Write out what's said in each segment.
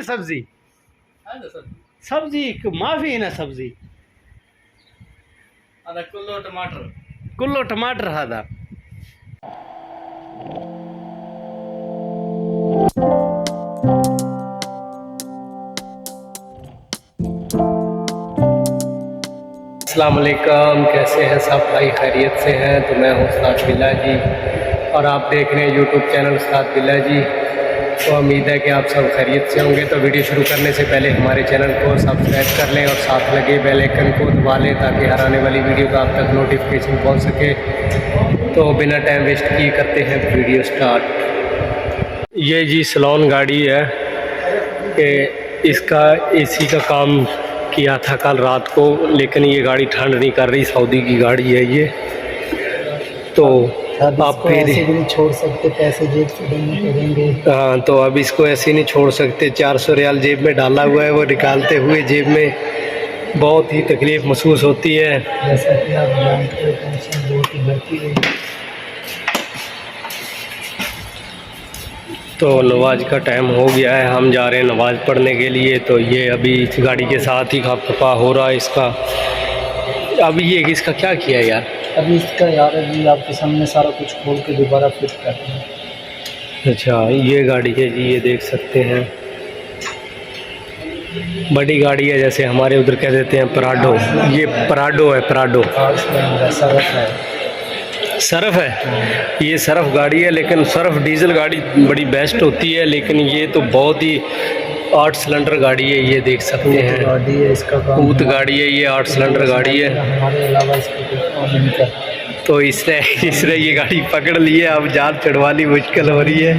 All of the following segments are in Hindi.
सब्जी सब्जी माफी है ना सब्जी कुल्लो टमाटर हदा अस्सलाम वालेकुम, कैसे हैं सब भाई, खैरियत से हैं। तो मैं हूँ उस्ताद बिल्ला जी और आप देख रहे हैं यूट्यूब चैनल उस्ताद बिल्ला जी। तो उम्मीद है कि आप सब खैरियत से होंगे। तो वीडियो शुरू करने से पहले हमारे चैनल को सब्सक्राइब कर लें और साथ लगे बेल आइकन को दबा लें ताकि हर आने वाली वीडियो का आप तक नोटिफिकेशन पहुँच सके। तो बिना टाइम वेस्ट किए करते हैं वीडियो स्टार्ट। ये जी सलोन गाड़ी है कि इसका एसी का काम किया था कल रात को, लेकिन ये गाड़ी ठंड नहीं कर रही। सऊदी की गाड़ी है ये। तो आप फिर ऐसे भी नहीं छोड़ सकते, पैसे जेब से देने पड़ेंगे। हाँ, तो अब इसको ऐसे नहीं छोड़ सकते। 400 रियाल जेब में डाला हुआ है, वो निकालते हुए जेब में बहुत ही तकलीफ़ महसूस होती है। जैसा कि आप जानते हो टेंशन बहुत ही बढ़ती है। तो नमाज का टाइम हो गया है, हम जा रहे हैं नमाज़ पढ़ने के लिए। तो ये अभी इस गाड़ी के साथ ही खपा हो रहा है इसका। अभी ये इसका क्या किया यार? अभी इसका यार अभी आपके सामने सारा कुछ खोल के दोबारा फिट कर रहे हैं। अच्छा, ये गाड़ी है जी, ये देख सकते हैं। बड़ी गाड़ी है, जैसे हमारे उधर कह देते हैं पराडो। ये पराडो है, पराडो सरफ है। ये सरफ गाड़ी है, लेकिन सरफ डीजल गाड़ी बड़ी बेस्ट होती है, लेकिन ये तो बहुत ही 8 सिलेंडर गाड़ी है। ये देख सकते हैं, गाड़ी है इसका ऊत गाड़ी है ये, 8 सिलेंडर गाड़ी है। हमारे अलावा इसका कोई काम नहीं करता। तो इसने ये गाड़ी पकड़ ली है, अब जान चढ़वानी मुश्किल हो रही है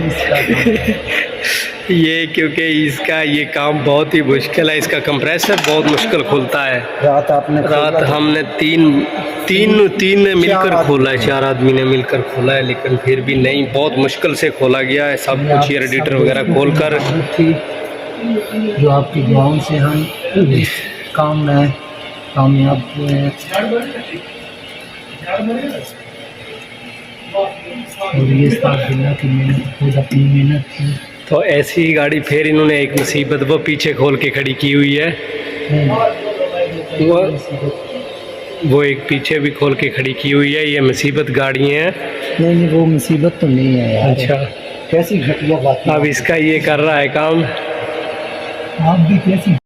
ये, क्योंकि इसका ये काम बहुत ही मुश्किल है। इसका कंप्रेसर बहुत मुश्किल खुलता है। रात हमने तीन ने मिलकर खोला है, 4 आदमी ने मिलकर खोला है, लेकिन फिर भी नहीं, बहुत मुश्किल से खोला गया है सब कुछ। ये रेडिएटर वगैरह खोल कर जो आपकी दुआओं से हम इस काम में कामयाब हुए हैं। और ये साथ बिल्ला की मेहनत, खुद अपनी मेहनत की। तो ऐसी ही गाड़ी फिर इन्होंने एक मुसीबत वो पीछे खोल के खड़ी की हुई है। वो एक पीछे भी खोल के खड़ी की हुई है। ये मुसीबत गाड़ी हैं। नहीं, वो मुसीबत तो नहीं है यार। अच्छा, कैसी घटिया बात। अब इसका ये कर रहा है काम। आप भी कैसी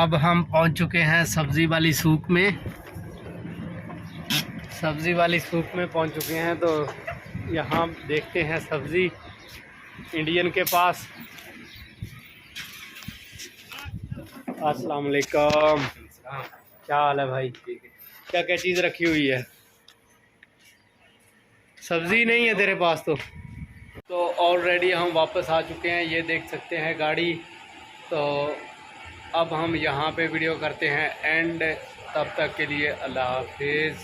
अब हम पहुंच चुके हैं सब्ज़ी वाली सूक में। सब्ज़ी वाली सूक में पहुंच चुके हैं, तो यहाँ देखते हैं सब्ज़ी इंडियन के पास। अस्सलाम वालेकुम, क्या हाल है भाई? क्या क्या चीज़ रखी हुई है? सब्ज़ी नहीं है तेरे पास तो ऑलरेडी हम वापस आ चुके हैं, ये देख सकते हैं गाड़ी। तो अब हम यहाँ पे वीडियो करते हैं एंड। तब तक के लिए अल्लाह हाफिज़।